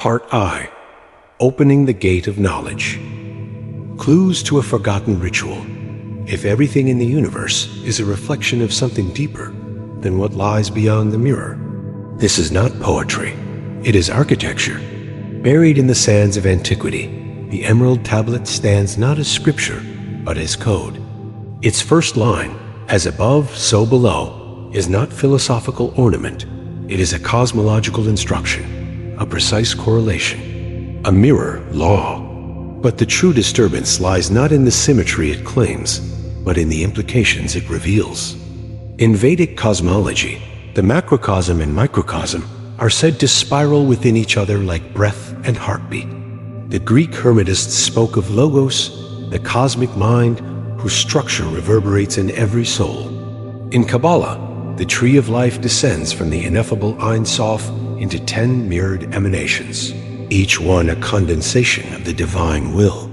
Part I. Opening the Gate of Knowledge. Clues to a forgotten ritual. If everything in the universe is a reflection of something deeper than what lies beyond the mirror, this is not poetry. It is architecture. Buried in the sands of antiquity, the Emerald Tablet stands not as scripture, but as code. Its first line, as above, so below, is not philosophical ornament. It is a cosmological instruction, a precise correlation, a mirror law. But the true disturbance lies not in the symmetry it claims, but in the implications it reveals. In Vedic cosmology, the macrocosm and microcosm are said to spiral within each other like breath and heartbeat. The Greek Hermetists spoke of logos, the cosmic mind whose structure reverberates in every soul. In Kabbalah, the tree of life descends from the ineffable Ein Sof into 10 mirrored emanations, each one a condensation of the divine will.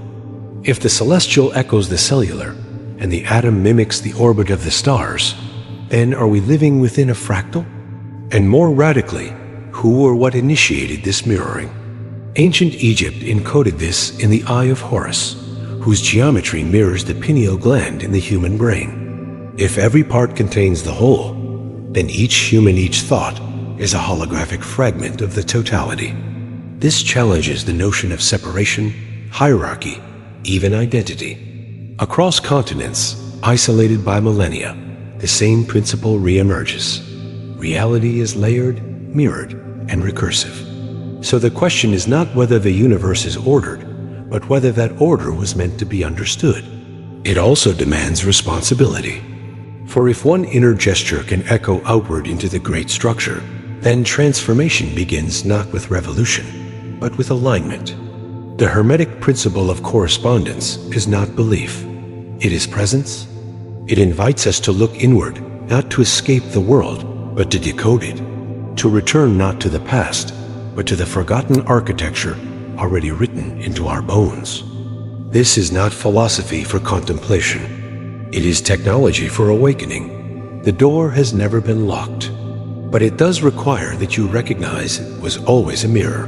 If the celestial echoes the cellular, and the atom mimics the orbit of the stars, then are we living within a fractal? And more radically, who or what initiated this mirroring? Ancient Egypt encoded this in the Eye of Horus, whose geometry mirrors the pineal gland in the human brain. If every part contains the whole, then each human, each thought, is a holographic fragment of the totality. This challenges the notion of separation, hierarchy, even identity. Across continents, isolated by millennia, the same principle reemerges. Reality is layered, mirrored, and recursive. So the question is not whether the universe is ordered, but whether that order was meant to be understood. It also demands responsibility. For if one inner gesture can echo outward into the great structure, then transformation begins not with revolution, but with alignment. The Hermetic principle of correspondence is not belief. It is presence. It invites us to look inward, not to escape the world, but to decode it, to return not to the past, but to the forgotten architecture already written into our bones. This is not philosophy for contemplation. It is technology for awakening. The door has never been locked, but it does require that you recognize it was always a mirror.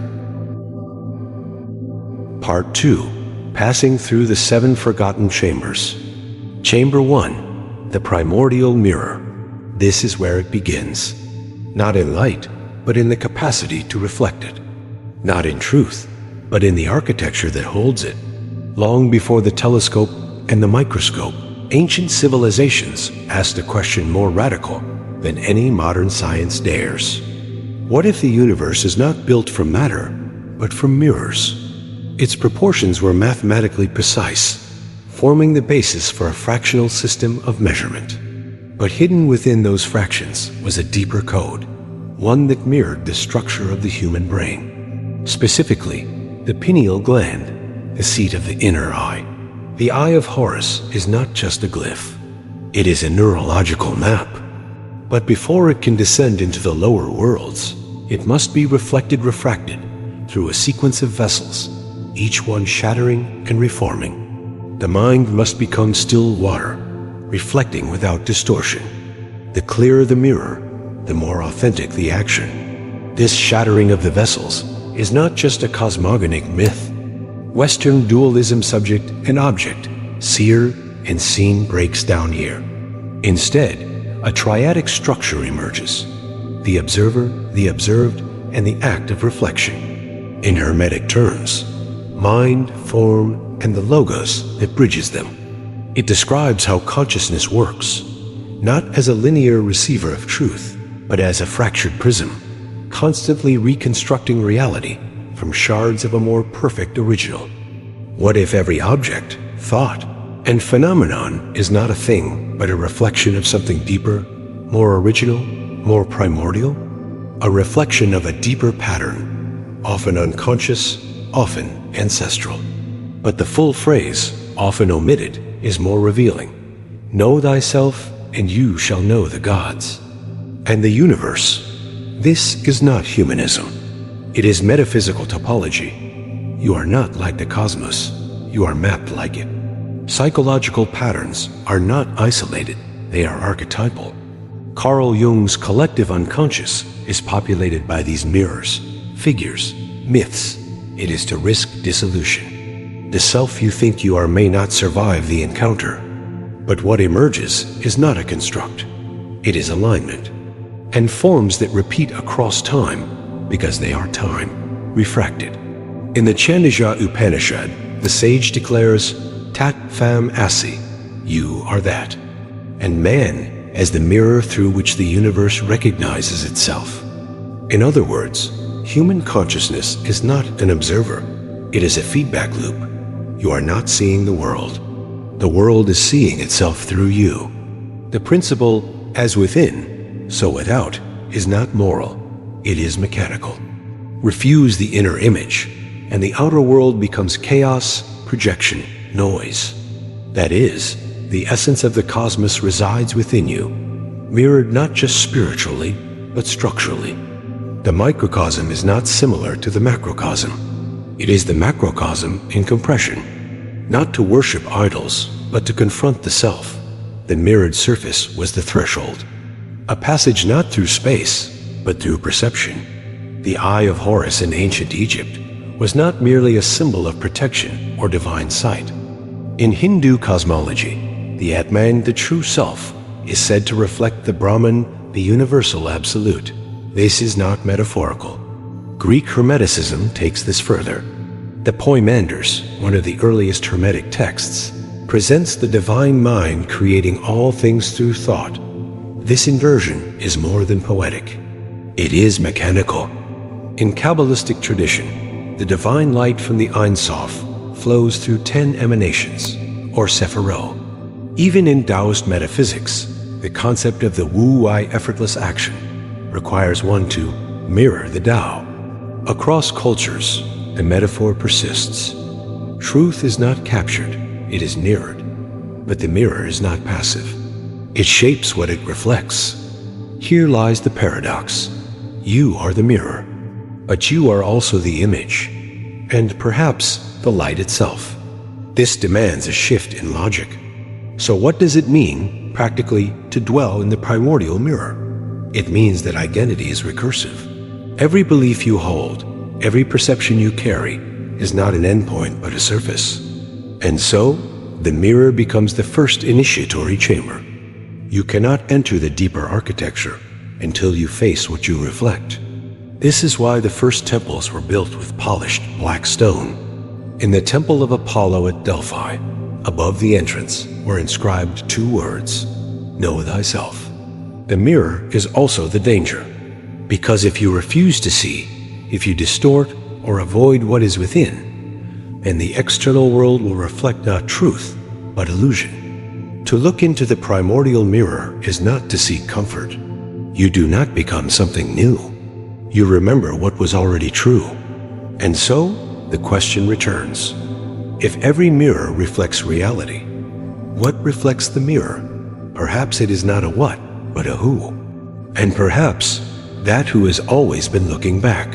Part 2. Passing through the 7 forgotten chambers. Chamber 1. The primordial mirror. This is where it begins. Not in light, but in the capacity to reflect it. Not in truth, but in the architecture that holds it. Long before the telescope and the microscope, ancient civilizations asked a question more radical than any modern science dares. What if the universe is not built from matter, but from mirrors? Its proportions were mathematically precise, forming the basis for a fractional system of measurement. But hidden within those fractions was a deeper code, one that mirrored the structure of the human brain. Specifically, the pineal gland, the seat of the inner eye. The Eye of Horus is not just a glyph. It is a neurological map. But before it can descend into the lower worlds, it must be refracted through a sequence of vessels, each one shattering and reforming. The mind must become still water, reflecting without distortion. The clearer the mirror, the more authentic the action. This shattering of the vessels is not just a cosmogonic myth. Western dualism, subject and object, seer and seen, breaks down here. Instead, a triadic structure emerges: the observer, the observed, and the act of reflection. In Hermetic terms, mind, form, and the logos that bridges them. It describes how consciousness works, not as a linear receiver of truth, but as a fractured prism, constantly reconstructing reality from shards of a more perfect original. What if every object, thought, and phenomenon is not a thing, but a reflection of something deeper, more original, more primordial? A reflection of a deeper pattern, often unconscious, often ancestral. But the full phrase, often omitted, is more revealing. Know thyself, and you shall know the gods. And the universe. This is not humanism. It is metaphysical topology. You are not like the cosmos. You are mapped like it. Psychological patterns are not isolated. They are archetypal. Carl Jung's collective unconscious is populated by these mirrors, figures, myths. It is to risk dissolution. The self you think you are may not survive the encounter. But what emerges is not a construct. It is alignment. And forms that repeat across time, because they are time, refracted. In the Chandogya Upanishad, the sage declares, Tat Pham Asi, you are that. And man as the mirror through which the universe recognizes itself. In other words, human consciousness is not an observer. It is a feedback loop. You are not seeing the world. The world is seeing itself through you. The principle, as within, so without, is not moral. It is mechanical. Refuse the inner image, and the outer world becomes chaos, projection, noise. That is, the essence of the cosmos resides within you, mirrored not just spiritually, but structurally. The microcosm is not similar to the macrocosm. It is the macrocosm in compression, not to worship idols, but to confront the self. The mirrored surface was the threshold, a passage not through space, but through perception. The eye of Horus in ancient Egypt was not merely a symbol of protection or divine sight. In Hindu cosmology, the Atman, the true self, is said to reflect the Brahman, the universal absolute. This is not metaphorical. Greek Hermeticism takes this further. The Poimandres, one of the earliest Hermetic texts, presents the divine mind creating all things through thought. This inversion is more than poetic. It is mechanical. In Kabbalistic tradition, the divine light from the Ein Sof flows through 10 emanations, or Sephirot. Even in Taoist metaphysics, the concept of the wu-wei effortless action requires one to mirror the Tao. Across cultures, the metaphor persists. Truth is not captured, it is mirrored. But the mirror is not passive. It shapes what it reflects. Here lies the paradox. You are the mirror, but you are also the image, and perhaps the light itself. This demands a shift in logic. So what does it mean, practically, to dwell in the primordial mirror? It means that identity is recursive. Every belief you hold, every perception you carry, is not an endpoint but a surface. And so, the mirror becomes the first initiatory chamber. You cannot enter the deeper architecture until you face what you reflect. This is why the first temples were built with polished black stone. In the temple of Apollo at Delphi, above the entrance were inscribed 2 words, Know thyself. The mirror is also the danger, because if you refuse to see, if you distort or avoid what is within, then the external world will reflect not truth, but illusion. To look into the primordial mirror is not to seek comfort. You do not become something new. You remember what was already true. And so, the question returns. If every mirror reflects reality, what reflects the mirror? Perhaps it is not a what, but a who. And perhaps that who has always been looking back.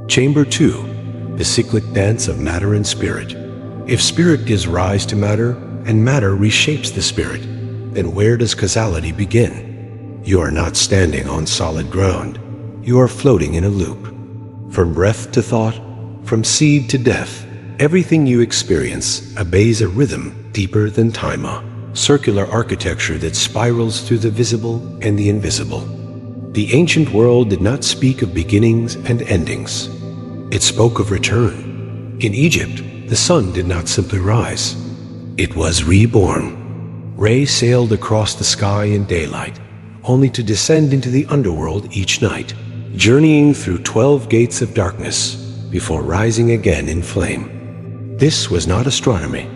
Chamber 2, the cyclic dance of matter and spirit. If spirit gives rise to matter, and matter reshapes the spirit, then where does causality begin? You are not standing on solid ground. You are floating in a loop. From breath to thought, from seed to death, everything you experience obeys a rhythm deeper than time, circular architecture that spirals through the visible and the invisible. The ancient world did not speak of beginnings and endings. It spoke of return. In Egypt, the sun did not simply rise. It was reborn. Re sailed across the sky in daylight, only to descend into the underworld each night, journeying through 12 gates of darkness before rising again in flame. This was not astronomy.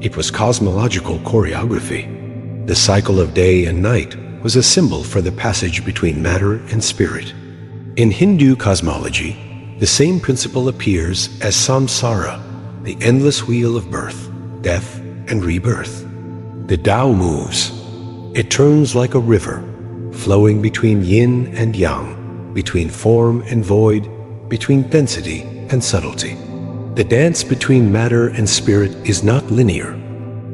It was cosmological choreography. The cycle of day and night was a symbol for the passage between matter and spirit. In Hindu cosmology, the same principle appears as samsara, the endless wheel of birth, death, and rebirth. The Tao moves. It turns like a river, flowing between yin and yang, between form and void, between density and subtlety. The dance between matter and spirit is not linear.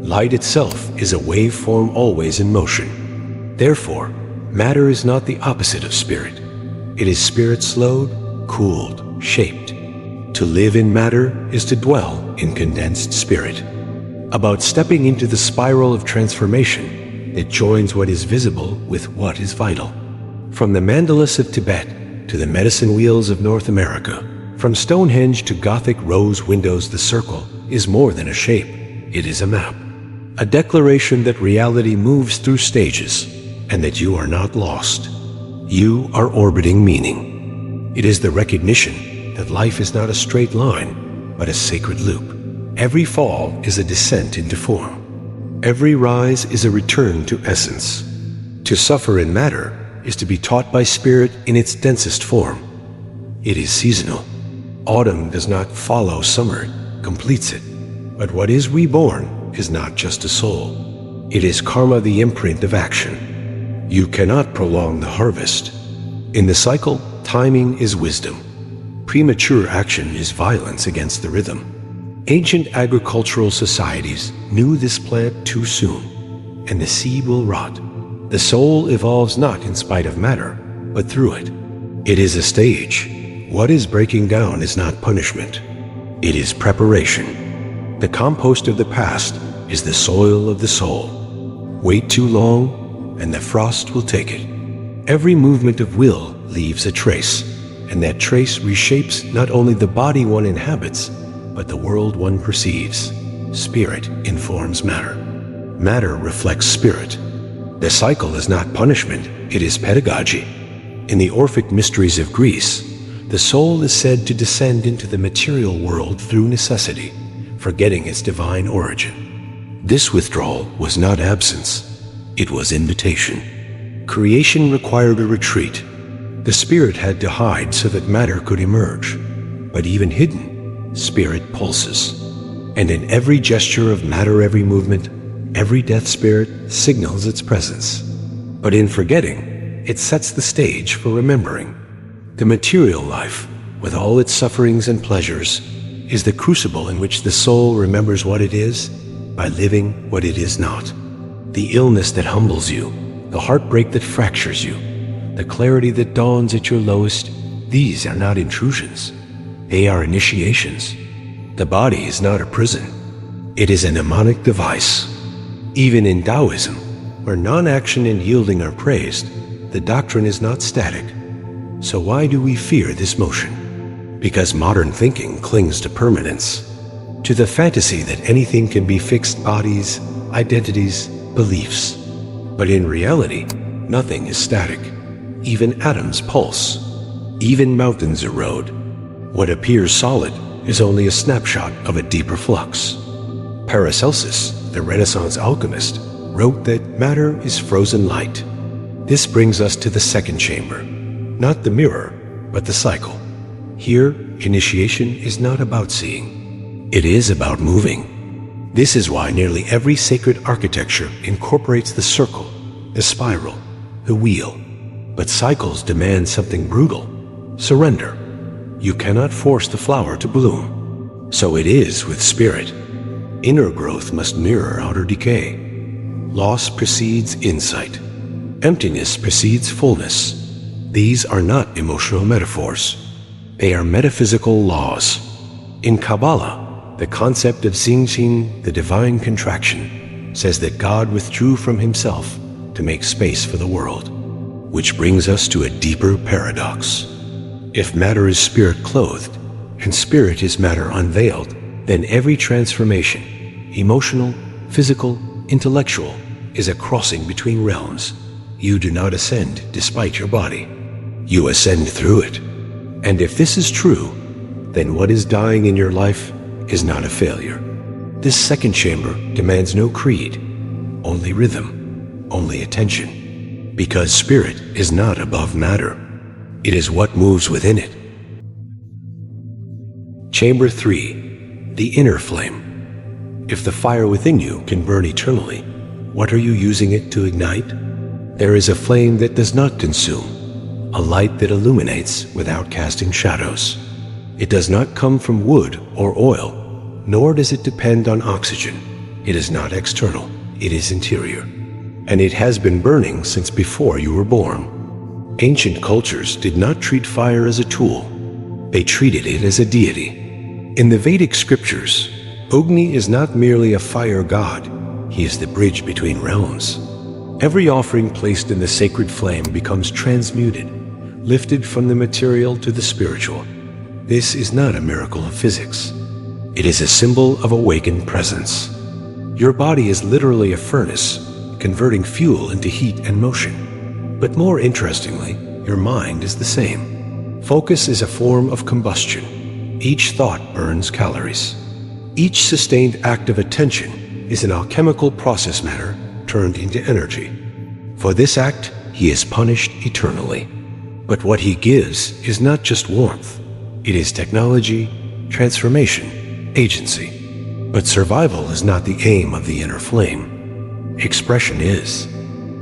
Light itself is a waveform always in motion. Therefore, matter is not the opposite of spirit. It is spirit slowed, cooled, shaped. To live in matter is to dwell in condensed spirit. About stepping into the spiral of transformation that joins what is visible with what is vital. From the mandalas of Tibet to the medicine wheels of North America, from Stonehenge to Gothic rose windows, the circle is more than a shape. It is a map. A declaration that reality moves through stages and that you are not lost. You are orbiting meaning. It is the recognition that life is not a straight line, but a sacred loop. Every fall is a descent into form. Every rise is a return to essence. To suffer in matter is to be taught by spirit in its densest form. It is seasonal. Autumn does not follow summer, it completes it. But what is reborn is not just a soul. It is karma, the imprint of action. You cannot prolong the harvest. In the cycle, timing is wisdom. Premature action is violence against the rhythm. Ancient agricultural societies knew this plant too soon, and the seed will rot. The soul evolves not in spite of matter, but through it. It is a stage. What is breaking down is not punishment. It is preparation. The compost of the past is the soil of the soul. Wait too long, and the frost will take it. Every movement of will leaves a trace, and that trace reshapes not only the body one inhabits, but the world one perceives. Spirit informs matter. Matter reflects spirit. The cycle is not punishment, it is pedagogy. In the Orphic mysteries of Greece, the soul is said to descend into the material world through necessity, forgetting its divine origin. This withdrawal was not absence, it was invitation. Creation required a retreat. The spirit had to hide so that matter could emerge. But even hidden, spirit pulses. And in every gesture of matter, every movement, every death spirit signals its presence. But in forgetting, it sets the stage for remembering. The material life, with all its sufferings and pleasures, is the crucible in which the soul remembers what it is by living what it is not. The illness that humbles you, the heartbreak that fractures you, the clarity that dawns at your lowest, these are not intrusions. They are initiations. The body is not a prison. It is a mnemonic device. Even in Taoism, where non-action and yielding are praised, the doctrine is not static. So why do we fear this motion? Because modern thinking clings to permanence, to the fantasy that anything can be fixed bodies, identities, beliefs. But in reality, nothing is static. Even atoms pulse. Even mountains erode. What appears solid is only a snapshot of a deeper flux. Paracelsus, the Renaissance alchemist, wrote that matter is frozen light. This brings us to the second chamber. Not the mirror, but the cycle. Here, initiation is not about seeing. It is about moving. This is why nearly every sacred architecture incorporates the circle, the spiral, the wheel. But cycles demand something brutal: surrender. You cannot force the flower to bloom. So it is with spirit. Inner growth must mirror outer decay. Loss precedes insight. Emptiness precedes fullness. These are not emotional metaphors. They are metaphysical laws. In Kabbalah, the concept of Xingqin, the divine contraction, says that God withdrew from himself to make space for the world. Which brings us to a deeper paradox. If matter is spirit clothed, and spirit is matter unveiled, then every transformation, emotional, physical, intellectual, is a crossing between realms. You do not ascend despite your body. You ascend through it. And if this is true, then what is dying in your life is not a failure. This second chamber demands no creed, only rhythm, only attention. Because spirit is not above matter. It is what moves within it. Chamber 3, the inner flame. If the fire within you can burn eternally, what are you using it to ignite? There is a flame that does not consume, a light that illuminates without casting shadows. It does not come from wood or oil, nor does it depend on oxygen. It is not external, it is interior. And it has been burning since before you were born. Ancient cultures did not treat fire as a tool, They treated it as a deity. In the Vedic scriptures, Agni is not merely a fire god, he is the bridge between realms. Every offering placed in the sacred flame becomes transmuted, lifted from the material to the spiritual. This is not a miracle of physics. It is a symbol of awakened presence. Your body is literally a furnace, converting fuel into heat and motion. But more interestingly, your mind is the same. Focus is a form of combustion. Each thought burns calories. Each sustained act of attention is an alchemical process matter turned into energy. For this act, he is punished eternally. But what he gives is not just warmth. It is technology, transformation, agency. But survival is not the aim of the inner flame. Expression is.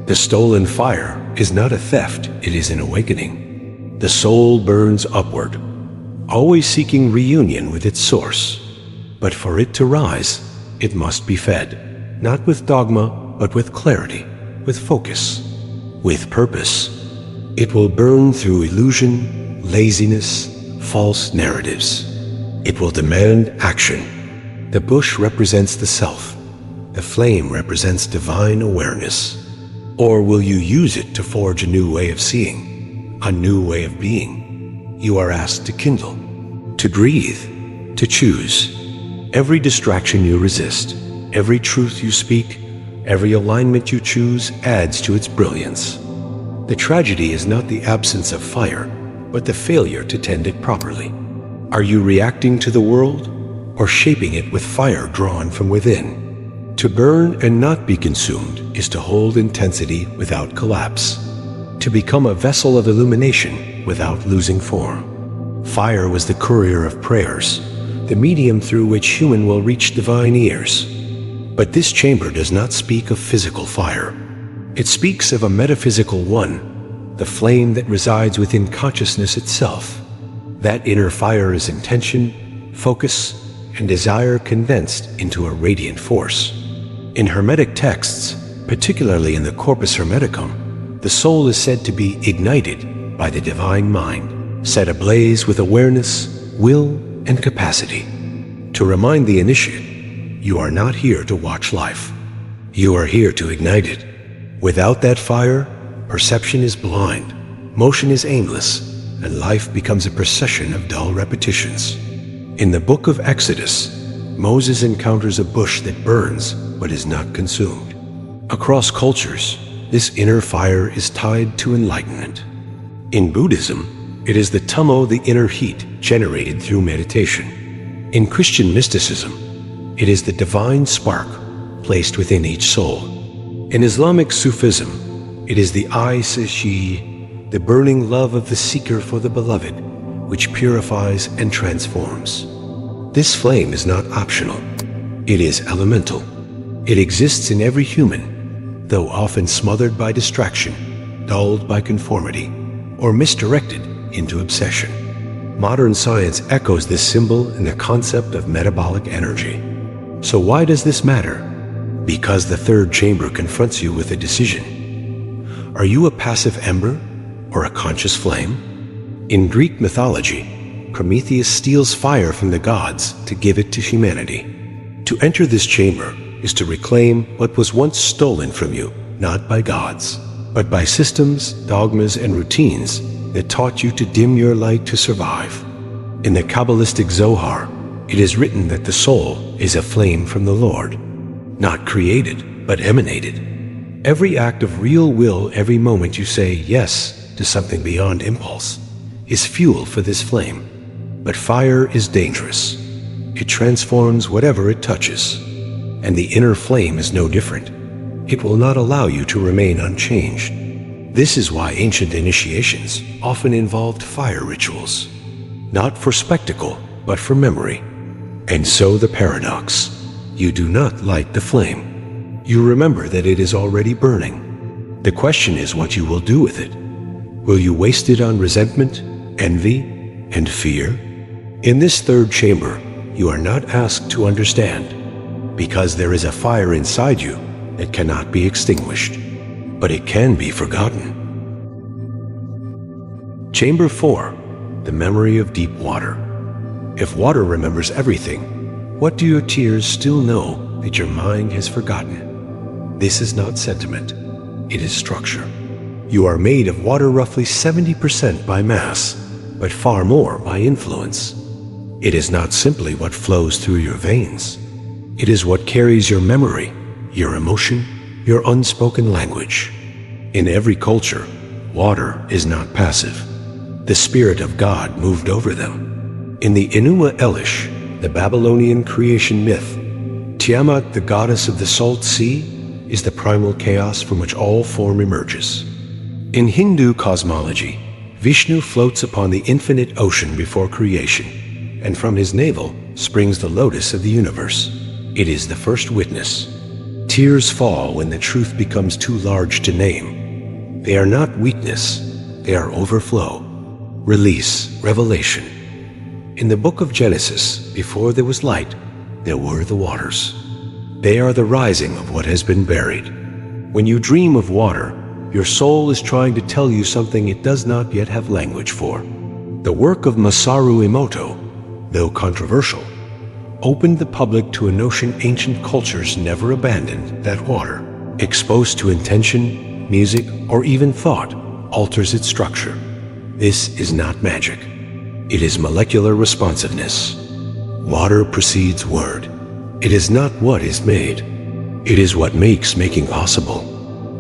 The stolen fire is not a theft, it is an awakening. The soul burns upward, always seeking reunion with its source. But for it to rise, it must be fed, not with dogma, but with clarity, with focus, with purpose. It will burn through illusion, laziness, false narratives. It will demand action. The bush represents the self. The flame represents divine awareness. Or will you use it to forge a new way of seeing, a new way of being? You are asked to kindle, to breathe, to choose. Every distraction you resist, every truth you speak, every alignment you choose adds to its brilliance. The tragedy is not the absence of fire, but the failure to tend it properly. Are you reacting to the world, or shaping it with fire drawn from within? To burn and not be consumed is to hold intensity without collapse, to become a vessel of illumination without losing form. Fire was the courier of prayers, the medium through which human will reach divine ears. But this chamber does not speak of physical fire. It speaks of a metaphysical one, the flame that resides within consciousness itself. That inner fire is intention, focus, and desire condensed into a radiant force. In Hermetic texts, particularly in the Corpus Hermeticum, the soul is said to be ignited by the divine mind, set ablaze with awareness, will, and capacity. To remind the initiate, you are not here to watch life. You are here to ignite it. Without that fire, perception is blind, motion is aimless, and life becomes a procession of dull repetitions. In the book of Exodus, Moses encounters a bush that burns but is not consumed. Across cultures, this inner fire is tied to enlightenment. In Buddhism, it is the tamo, the inner heat, generated through meditation. In Christian mysticism, it is the divine spark placed within each soul. In Islamic Sufism, it is the I-Sishi, the burning love of the seeker for the beloved, which purifies and transforms. This flame is not optional. It is elemental. It exists in every human, though often smothered by distraction, dulled by conformity, or misdirected into obsession. Modern science echoes this symbol in the concept of metabolic energy. So why does this matter? Because the third chamber confronts you with a decision. Are you a passive ember or a conscious flame? In Greek mythology, Prometheus steals fire from the gods to give it to humanity. To enter this chamber is to reclaim what was once stolen from you, not by gods, but by systems, dogmas, and routines that taught you to dim your light to survive. In the Kabbalistic Zohar, it is written that the soul is a flame from the Lord, not created, but emanated. Every act of real will, every moment you say yes to something beyond impulse, is fuel for this flame. But fire is dangerous. It transforms whatever it touches. And the inner flame is no different. It will not allow you to remain unchanged. This is why ancient initiations often involved fire rituals, not for spectacle, but for memory. And so the paradox: you do not light the flame. You remember that it is already burning. The question is what you will do with it. Will you waste it on resentment, envy, and fear? In this third chamber, you are not asked to understand, because there is a fire inside you that cannot be extinguished, but it can be forgotten. Chamber 4, the memory of deep water. If water remembers everything, what do your tears still know that your mind has forgotten? This is not sentiment, it is structure. You are made of water roughly 70% by mass, but far more by influence. It is not simply what flows through your veins. It is what carries your memory, your emotion, your unspoken language. In every culture, water is not passive. The Spirit of God moved over them. In the Enuma Elish, the Babylonian creation myth, Tiamat, the goddess of the salt sea, is the primal chaos from which all form emerges. In Hindu cosmology, Vishnu floats upon the infinite ocean before creation, and from his navel springs the lotus of the universe. It is the first witness. Tears fall when the truth becomes too large to name. They are not weakness, they are overflow, release, revelation. In the book of Genesis, before there was light, there were the waters. They are the rising of what has been buried. When you dream of water, your soul is trying to tell you something it does not yet have language for. The work of Masaru Emoto, though controversial, opened the public to a notion ancient cultures never abandoned, that water, exposed to intention, music, or even thought, alters its structure. This is not magic. It is molecular responsiveness. Water precedes word. It is not what is made. It is what makes making possible.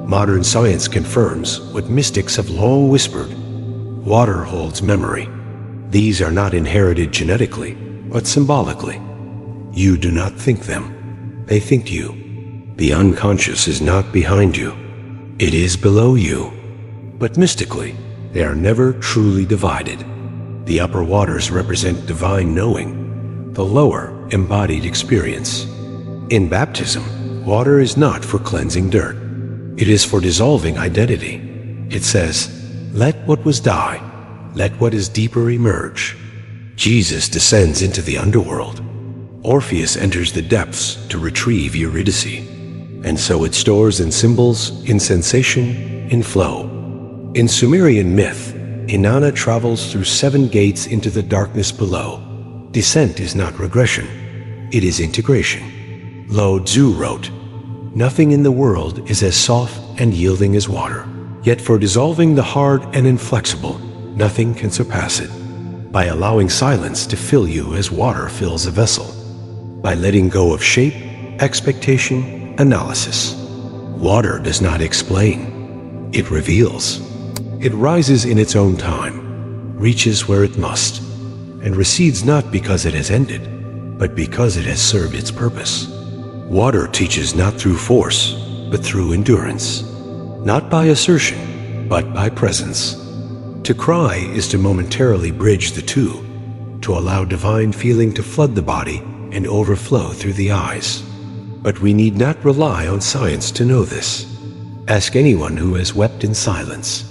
Modern science confirms what mystics have long whispered. Water holds memory. These are not inherited genetically, but symbolically. You do not think them. They think you. The unconscious is not behind you. It is below you. But mystically, they are never truly divided. The upper waters represent divine knowing, the lower embodied experience. In baptism, water is not for cleansing dirt. It is for dissolving identity. It says, "Let what was die, let what is deeper emerge." Jesus descends into the underworld. Orpheus enters the depths to retrieve Eurydice. And so it stores in symbols, in sensation, in flow. In Sumerian myth, Inanna travels through 7 gates into the darkness below. Descent is not regression, it is integration. Lao Tzu wrote, "Nothing in the world is as soft and yielding as water. Yet for dissolving the hard and inflexible, nothing can surpass it. By allowing silence to fill you as water fills a vessel. By letting go of shape, expectation, analysis. Water does not explain. It reveals. It rises in its own time, reaches where it must, and recedes not because it has ended, but because it has served its purpose. Water teaches not through force, but through endurance. Not by assertion, but by presence. To cry is to momentarily bridge the two, to allow divine feeling to flood the body and overflow through the eyes. But we need not rely on science to know this. Ask anyone who has wept in silence.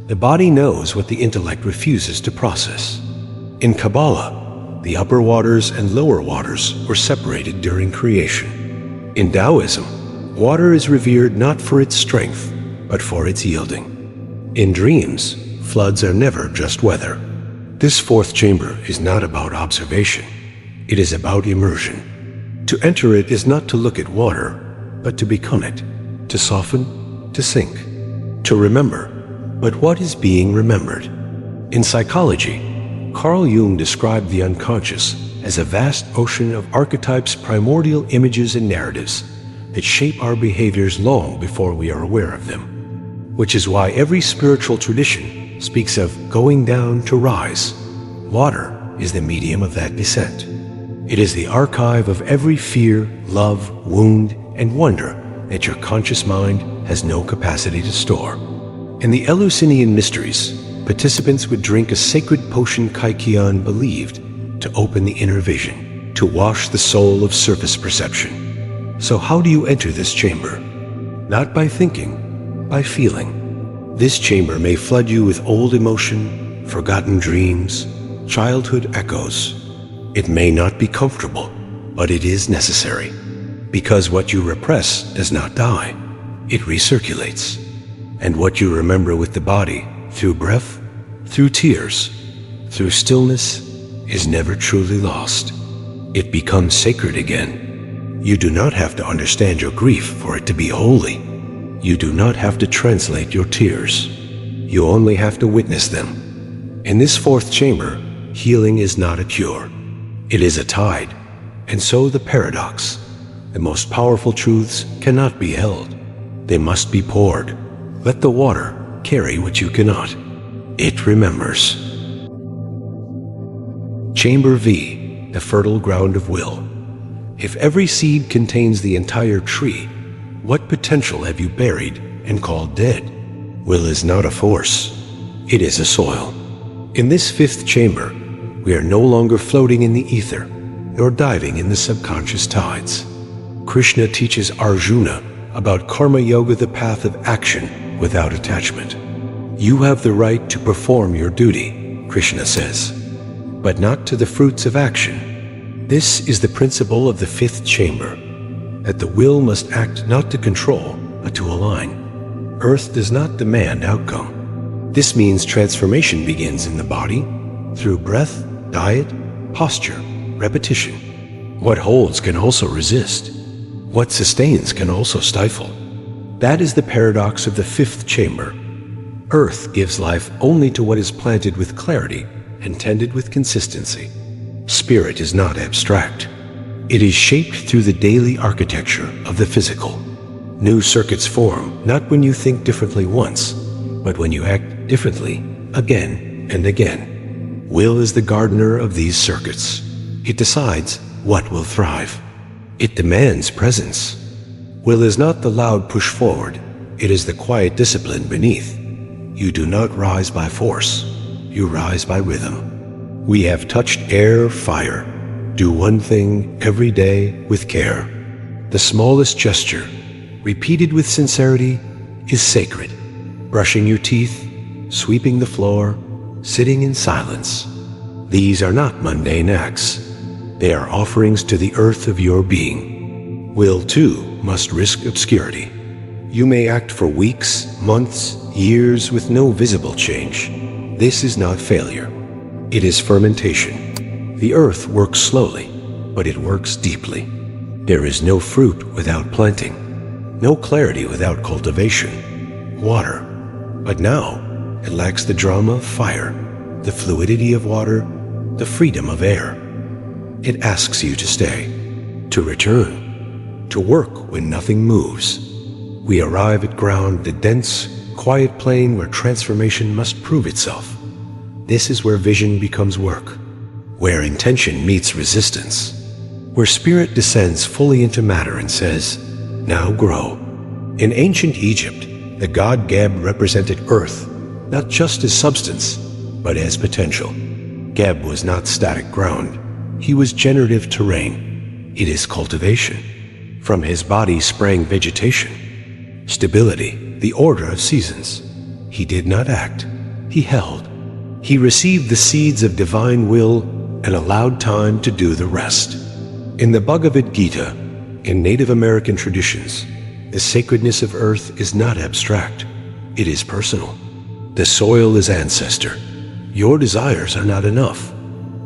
The body knows what the intellect refuses to process. In Kabbalah, the upper waters and lower waters were separated during creation. In Taoism, water is revered not for its strength, but for its yielding. In dreams, floods are never just weather. This 4th chamber is not about observation. It is about immersion. To enter it is not to look at water, but to become it, to soften, to sink, to remember. But what is being remembered? In psychology, Carl Jung described the unconscious as a vast ocean of archetypes, primordial images, and narratives that shape our behaviors long before we are aware of them. Which is why every spiritual tradition speaks of going down to rise. Water is the medium of that descent. It is the archive of every fear, love, wound, and wonder that your conscious mind has no capacity to store. In the Eleusinian mysteries, participants would drink a sacred potion Kaikion believed to open the inner vision, to wash the soul of surface perception. So how do you enter this chamber? Not by thinking, by feeling. This chamber may flood you with old emotion, forgotten dreams, childhood echoes. It may not be comfortable, but it is necessary. Because what you repress does not die. It recirculates. And what you remember with the body, through breath, through tears, through stillness is never truly lost. It becomes sacred again. You do not have to understand your grief for it to be holy. You do not have to translate your tears. You only have to witness them. In this fourth chamber, healing is not a cure. It is a tide. And so the paradox. The most powerful truths cannot be held. They must be poured. Let the water carry what you cannot. It remembers. Chamber V, the fertile ground of will. If every seed contains the entire tree, what potential have you buried and called dead? Will is not a force. It is a soil. In this fifth chamber, we are no longer floating in the ether, nor diving in the subconscious tides. Krishna teaches Arjuna about karma yoga, the path of action without attachment. You have the right to perform your duty, Krishna says, but not to the fruits of action. This is the principle of the fifth chamber, that the will must act not to control, but to align. Earth does not demand outcome. This means transformation begins in the body through breath, diet, posture, repetition. What holds can also resist. What sustains can also stifle. That is the paradox of the fifth chamber. Earth gives life only to what is planted with clarity and tended with consistency. Spirit is not abstract. It is shaped through the daily architecture of the physical. New circuits form not when you think differently once, but when you act differently again and again. Will is the gardener of these circuits. It decides what will thrive. It demands presence. Will is not the loud push forward. It is the quiet discipline beneath. You do not rise by force. You rise by rhythm. We have touched air, fire. Do one thing every day with care. The smallest gesture, repeated with sincerity, is sacred. Brushing your teeth, sweeping the floor, sitting in silence. These are not mundane acts. They are offerings to the earth of your being. Will, too, must risk obscurity. You may act for weeks, months, years with no visible change. This is not failure. It is fermentation. The earth works slowly, but it works deeply. There is no fruit without planting, no clarity without cultivation, water. But now, it lacks the drama of fire, the fluidity of water, the freedom of air. It asks you to stay, to return, to work when nothing moves. We arrive at ground, the dense, quiet plain where transformation must prove itself. This is where vision becomes work, where intention meets resistance, where spirit descends fully into matter and says, "Now grow." In ancient Egypt, the god Geb represented earth, not just as substance, but as potential. Geb was not static ground. He was generative terrain. It is cultivation. From his body sprang vegetation, stability, the order of seasons. He did not act. He held. He received the seeds of divine will and allowed time to do the rest. In the Bhagavad Gita, in Native American traditions, the sacredness of earth is not abstract. It is personal. The soil is ancestor. Your desires are not enough.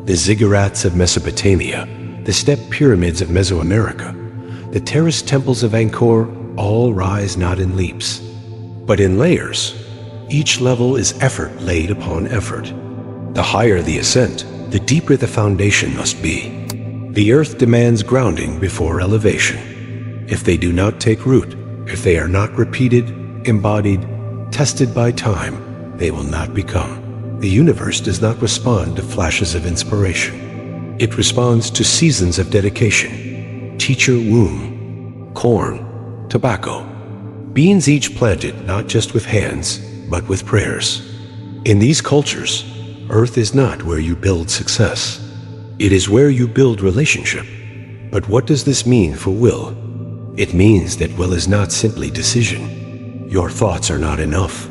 The ziggurats of Mesopotamia, the step pyramids of Mesoamerica, the terraced temples of Angkor all rise not in leaps, but in layers. Each level is effort laid upon effort. The higher the ascent, the deeper the foundation must be. The earth demands grounding before elevation. If they do not take root, if they are not repeated, embodied, tested by time, they will not become. The universe does not respond to flashes of inspiration. It responds to seasons of dedication. Teacher womb, corn, tobacco. Beans each planted not just with hands, but with prayers. In these cultures, earth is not where you build success. It is where you build relationship. But what does this mean for will? It means that will is not simply decision. Your thoughts are not enough.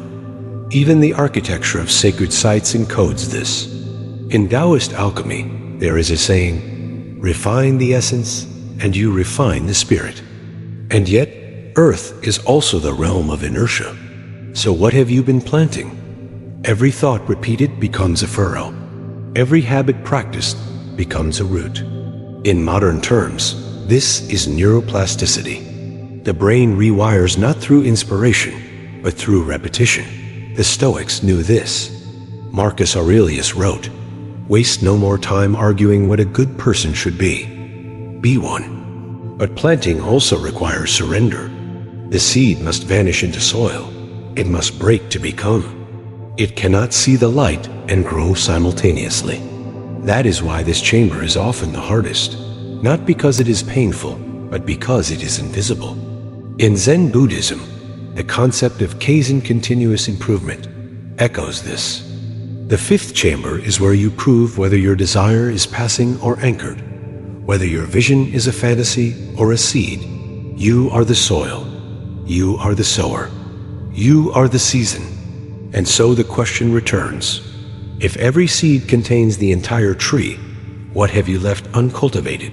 Even the architecture of sacred sites encodes this. In Taoist alchemy, there is a saying, refine the essence, and you refine the spirit. And yet, earth is also the realm of inertia. So what have you been planting? Every thought repeated becomes a furrow. Every habit practiced becomes a root. In modern terms, this is neuroplasticity. The brain rewires not through inspiration, but through repetition. The Stoics knew this. Marcus Aurelius wrote, "Waste no more time arguing what a good person should be. Be one." But planting also requires surrender. The seed must vanish into soil. It must break to become. It cannot see the light and grow simultaneously. That is why this chamber is often the hardest, not because it is painful, but because it is invisible. In Zen Buddhism, the concept of Kaizen continuous improvement echoes this. The fifth chamber is where you prove whether your desire is passing or anchored, whether your vision is a fantasy or a seed. You are the soil. You are the sower. You are the season. And so the question returns. If every seed contains the entire tree, what have you left uncultivated?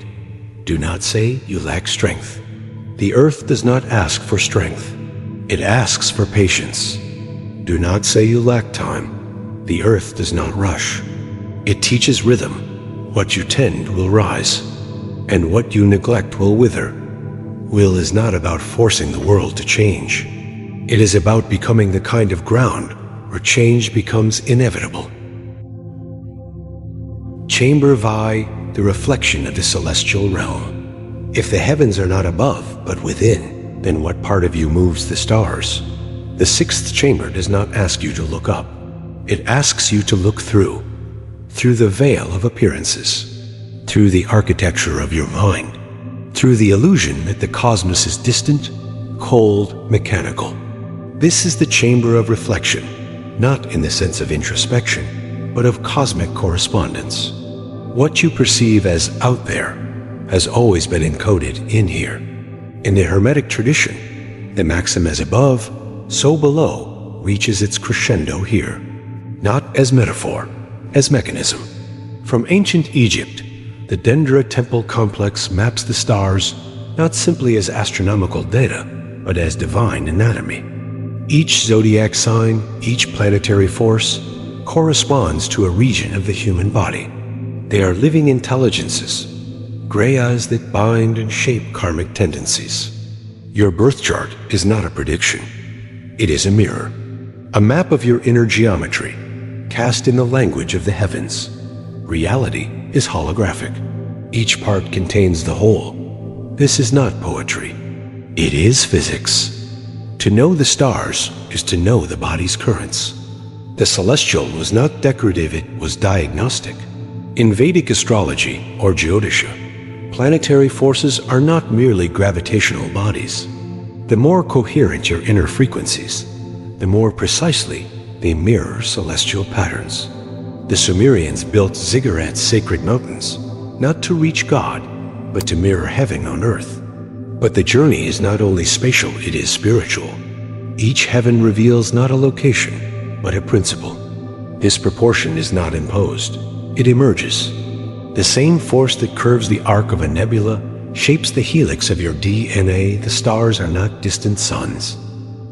Do not say you lack strength. The earth does not ask for strength. It asks for patience. Do not say you lack time. The earth does not rush. It teaches rhythm. What you tend will rise, and what you neglect will wither. Will is not about forcing the world to change. It is about becoming the kind of ground where change becomes inevitable. Chamber Vi, the reflection of the celestial realm. If the heavens are not above, but within, then what part of you moves the stars? The sixth chamber does not ask you to look up. It asks you to look through the veil of appearances, through the architecture of your mind, through the illusion that the cosmos is distant, cold, mechanical. This is the chamber of reflection, not in the sense of introspection, but of cosmic correspondence. What you perceive as out there has always been encoded in here. In the Hermetic tradition, the maxim as above, so below reaches its crescendo here. Not as metaphor, as mechanism. From ancient Egypt, the Dendra temple complex maps the stars not simply as astronomical data, but as divine anatomy. Each zodiac sign, each planetary force, corresponds to a region of the human body. They are living intelligences, greyas that bind and shape karmic tendencies. Your birth chart is not a prediction. It is a mirror, a map of your inner geometry, cast in the language of the heavens. Reality is holographic. Each part contains the whole. This is not poetry. It is physics. To know the stars is to know the body's currents. The celestial was not decorative, it was diagnostic. In Vedic astrology, or Jyotisha, planetary forces are not merely gravitational bodies. The more coherent your inner frequencies, the more precisely they mirror celestial patterns. The Sumerians built ziggurats, sacred mountains, not to reach God, but to mirror heaven on earth. But the journey is not only spatial, it is spiritual. Each heaven reveals not a location, but a principle. This proportion is not imposed, it emerges. The same force that curves the arc of a nebula shapes the helix of your DNA. The stars are not distant suns.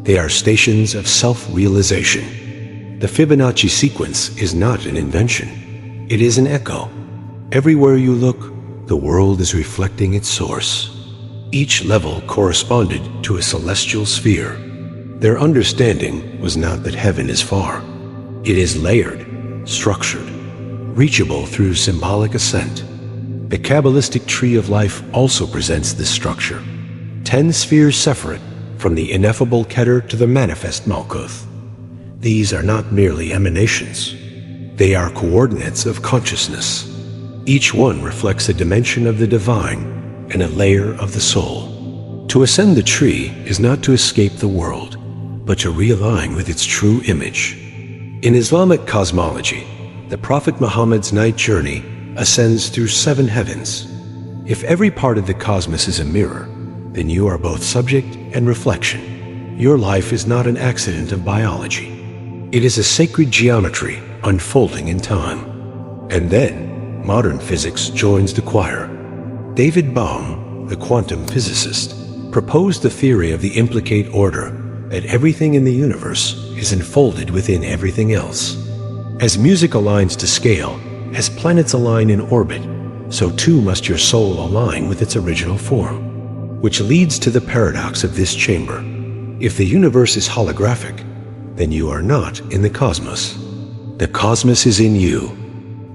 They are stations of self-realization. The Fibonacci sequence is not an invention. It is an echo. Everywhere you look, the world is reflecting its source. Each level corresponded to a celestial sphere. Their understanding was not that heaven is far. It is layered, structured, reachable through symbolic ascent. The Kabbalistic tree of life also presents this structure. 10 spheres separate from the ineffable Keter to the manifest Malkuth. These are not merely emanations. They are coordinates of consciousness. Each one reflects a dimension of the divine and a layer of the soul. To ascend the tree is not to escape the world, but to realign with its true image. In Islamic cosmology, the Prophet Muhammad's night journey ascends through 7 heavens. If every part of the cosmos is a mirror, then you are both subject and reflection. Your life is not an accident of biology. It is a sacred geometry unfolding in time. And then, modern physics joins the choir. David Bohm, the quantum physicist, proposed the theory of the implicate order, that everything in the universe is enfolded within everything else. As music aligns to scale, as planets align in orbit, so too must your soul align with its original form. Which leads to the paradox of this chamber. If the universe is holographic, then you are not in the cosmos. The cosmos is in you.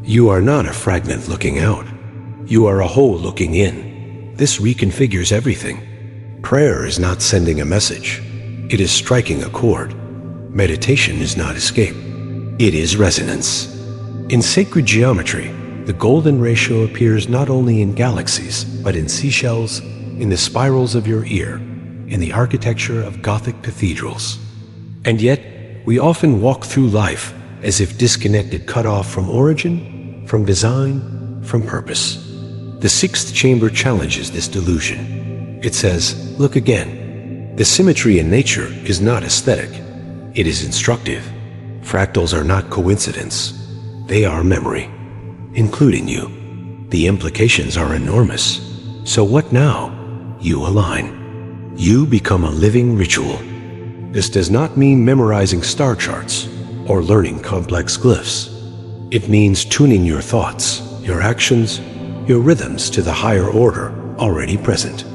You are not a fragment looking out. You are a whole looking in. This reconfigures everything. Prayer is not sending a message. It is striking a chord. Meditation is not escape. It is resonance. In sacred geometry, the golden ratio appears not only in galaxies, but in seashells, in the spirals of your ear, in the architecture of Gothic cathedrals. And yet, we often walk through life as if disconnected, cut off from origin, from design, from purpose. The sixth chamber challenges this delusion. It says, look again. The symmetry in nature is not aesthetic. It is instructive. Fractals are not coincidence. They are memory, including you. The implications are enormous. So what now? You align. You become a living ritual. This does not mean memorizing star charts or learning complex glyphs. It means tuning your thoughts, your actions, your rhythms to the higher order already present.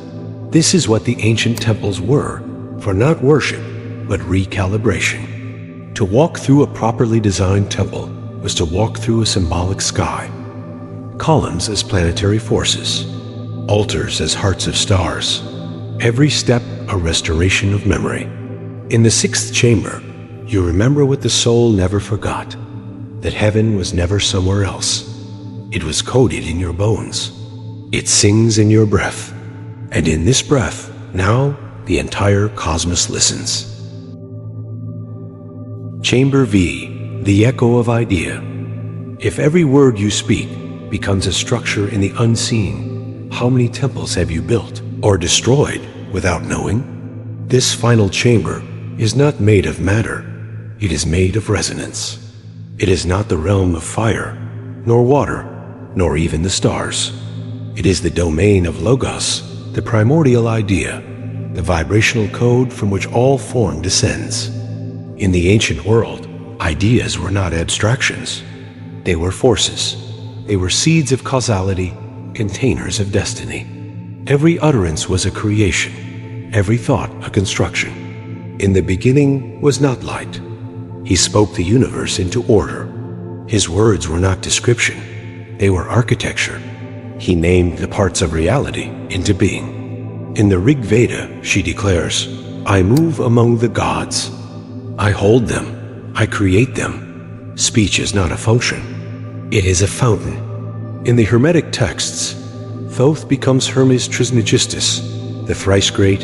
This is what the ancient temples were, for not worship, but recalibration. To walk through a properly designed temple was to walk through a symbolic sky. Columns as planetary forces, altars as hearts of stars. Every step a restoration of memory. In the sixth chamber, you remember what the soul never forgot, that heaven was never somewhere else. It was coded in your bones. It sings in your breath. And in this breath, now the entire cosmos listens. Chamber V, the echo of idea. If every word you speak becomes a structure in the unseen, how many temples have you built or destroyed without knowing? This final chamber is not made of matter. It is made of resonance. It is not the realm of fire, nor water, nor even the stars. It is the domain of Logos, the primordial idea, the vibrational code from which all form descends. In the ancient world, ideas were not abstractions. They were forces. They were seeds of causality, containers of destiny. Every utterance was a creation, every thought a construction. In the beginning was not light. He spoke the universe into order. His words were not description. They were architecture. He named the parts of reality into being. In the Rig Veda, she declares, I move among the gods. I hold them. I create them. Speech is not a function. It is a fountain. In the Hermetic texts, Thoth becomes Hermes Trismegistus, the thrice great,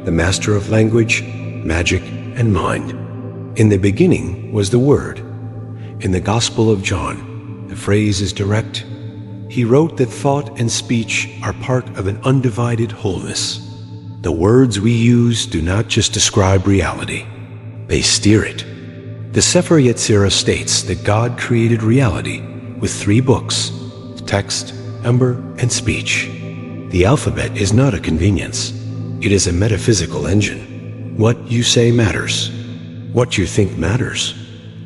the master of language, magic, and mind. In the beginning was the Word. In the Gospel of John, the phrase is direct. He wrote that thought and speech are part of an undivided wholeness. The words we use do not just describe reality. They steer it. The Sefer Yetzirah states that God created reality with 3 books, text, number, and speech. The alphabet is not a convenience. It is a metaphysical engine. What you say matters. What you think matters.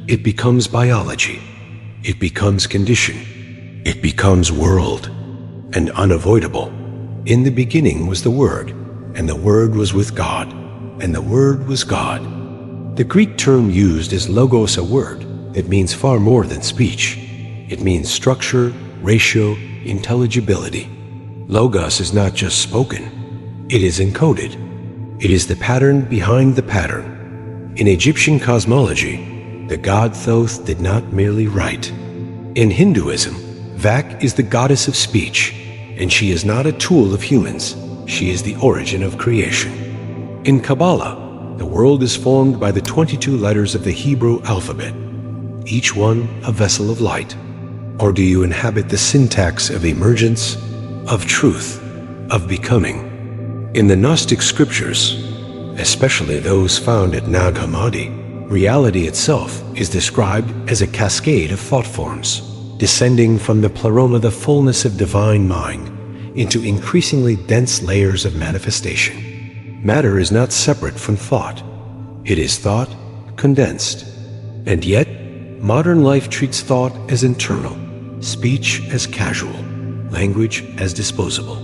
It becomes biology. It becomes condition. It becomes world. And unavoidable. In the beginning was the Word, and the Word was with God, and the Word was God. The Greek term used is logos, a word that means far more than speech. It means structure, ratio, intelligibility. Logos is not just spoken. It is encoded. It is the pattern behind the pattern. In Egyptian cosmology, the god Thoth did not merely write. In Hinduism, Vak is the goddess of speech, and she is not a tool of humans. She is the origin of creation. In Kabbalah, the world is formed by the 22 letters of the Hebrew alphabet, each one a vessel of light. Or do you inhabit the syntax of emergence, of truth, of becoming? In the Gnostic scriptures, especially those found at Nag Hammadi, reality itself is described as a cascade of thought forms, descending from the pleroma, the fullness of divine mind, into increasingly dense layers of manifestation. Matter is not separate from thought. It is thought condensed. And yet, modern life treats thought as internal, speech as casual, language as disposable.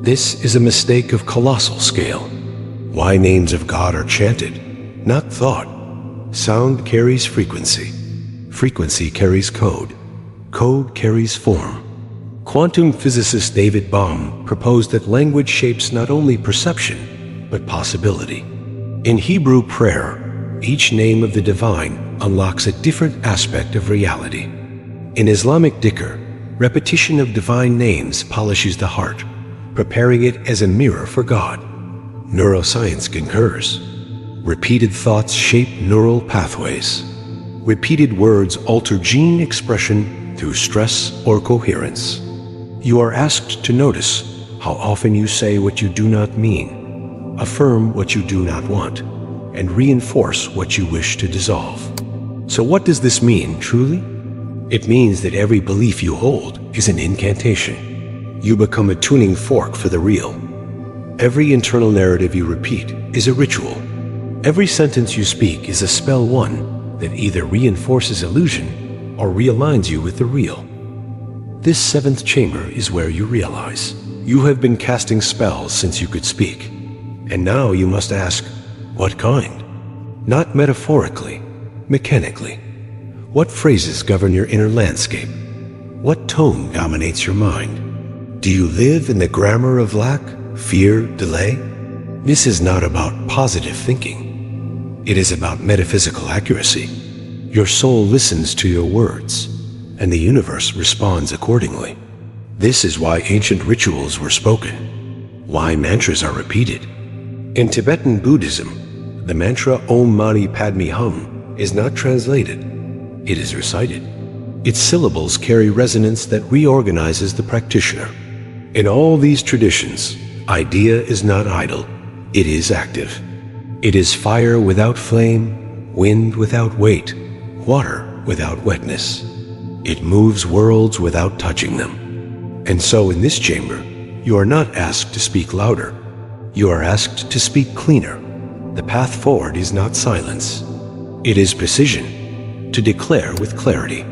This is a mistake of colossal scale. Why names of God are chanted, not thought. Sound carries frequency. Frequency carries code. Code carries form. Quantum physicist David Bohm proposed that language shapes not only perception, but possibility. In Hebrew prayer, each name of the divine unlocks a different aspect of reality. In Islamic dhikr, repetition of divine names polishes the heart, preparing it as a mirror for God. Neuroscience concurs. Repeated thoughts shape neural pathways. Repeated words alter gene expression through stress or coherence. You are asked to notice how often you say what you do not mean, affirm what you do not want, and reinforce what you wish to dissolve. So what does this mean, truly? It means that every belief you hold is an incantation. You become a tuning fork for the real. Every internal narrative you repeat is a ritual. Every sentence you speak is a spell one that either reinforces illusion or realigns you with the real. This seventh chamber is where you realize you have been casting spells since you could speak. And now you must ask, what kind? Not metaphorically, mechanically. What phrases govern your inner landscape? What tone dominates your mind? Do you live in the grammar of lack, fear, delay? This is not about positive thinking. It is about metaphysical accuracy. Your soul listens to your words, and the universe responds accordingly. This is why ancient rituals were spoken, why mantras are repeated. In Tibetan Buddhism, the mantra Om Mani Padme Hum is not translated. It is recited. Its syllables carry resonance that reorganizes the practitioner. In all these traditions, idea is not idle, it is active. It is fire without flame, wind without weight, water without wetness. It moves worlds without touching them. And so in this chamber, you are not asked to speak louder. You are asked to speak cleaner. The path forward is not silence. It is precision. To declare with clarity,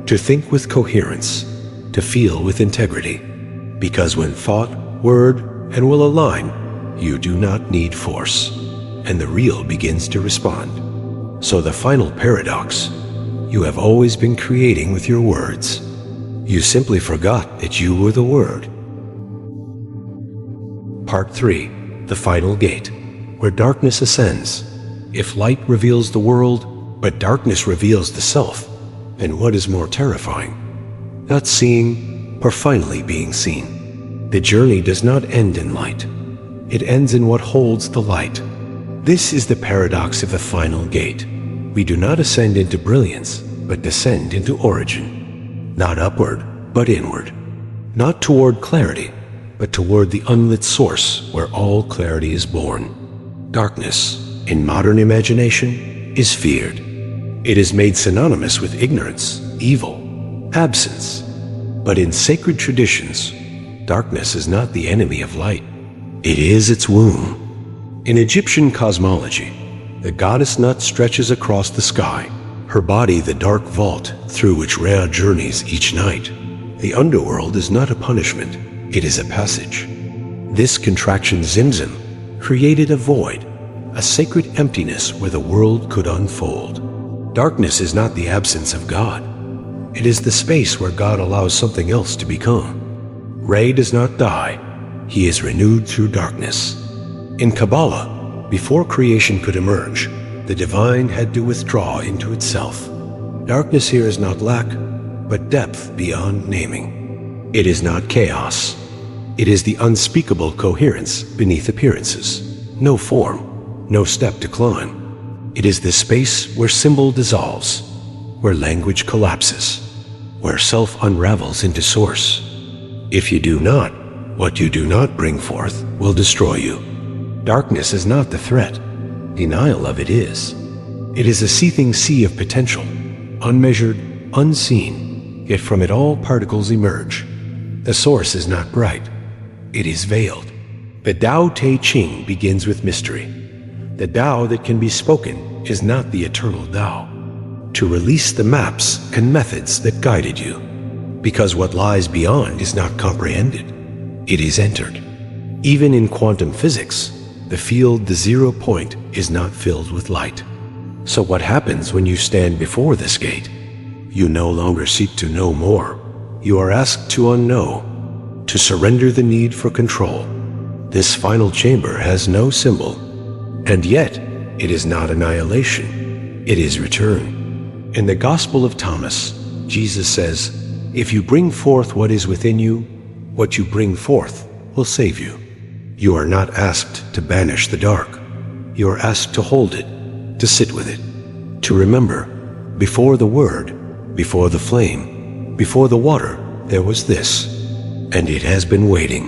to think with coherence, to feel with integrity. Because when thought, word, and will align, you do not need force, and the real begins to respond. So the final paradox, you have always been creating with your words. You simply forgot that you were the word. Part 3, the final gate, where darkness ascends. If light reveals the world, but darkness reveals the self, and what is more terrifying? Not seeing, or finally being seen. The journey does not end in light. It ends in what holds the light. This is the paradox of the final gate. We do not ascend into brilliance, but descend into origin. Not upward, but inward. Not toward clarity, but toward the unlit source where all clarity is born. Darkness, in modern imagination, is feared. It is made synonymous with ignorance, evil, absence. But in sacred traditions, darkness is not the enemy of light. It is its womb. In Egyptian cosmology, the goddess nut stretches across the sky, her body the dark vault through which Rhea journeys each night. The underworld is not a punishment, it is a passage. This contraction Zimzum created a void, a sacred emptiness where the world could unfold. Darkness is not the absence of God. It is the space where God allows something else to become. Re does not die. He is renewed through darkness. In Kabbalah, before creation could emerge, the divine had to withdraw into itself. Darkness here is not lack, but depth beyond naming. It is not chaos. It is the unspeakable coherence beneath appearances. No form, no step to climb. It is the space where symbol dissolves, where language collapses, where self unravels into source. If you do not, what you do not bring forth will destroy you. Darkness is not the threat. Denial of it is. It is a seething sea of potential, unmeasured, unseen, yet from it all particles emerge. The source is not bright. It is veiled. The Tao Te Ching begins with mystery. The Tao that can be spoken is not the eternal Tao. To release the maps and methods that guided you. because what lies beyond is not comprehended. It is entered. Even in quantum physics, the field, the 0 point, is not filled with light. So what happens when you stand before this gate? You no longer seek to know more. You are asked to unknow, to surrender the need for control. This final chamber has no symbol, and yet it is not annihilation. It is return. In the Gospel of Thomas, Jesus says, "If you bring forth what is within you, what you bring forth will save you." You are not asked to banish the dark. You are asked to hold it, to sit with it, to remember, before the Word, before the flame, before the water, there was this, and it has been waiting.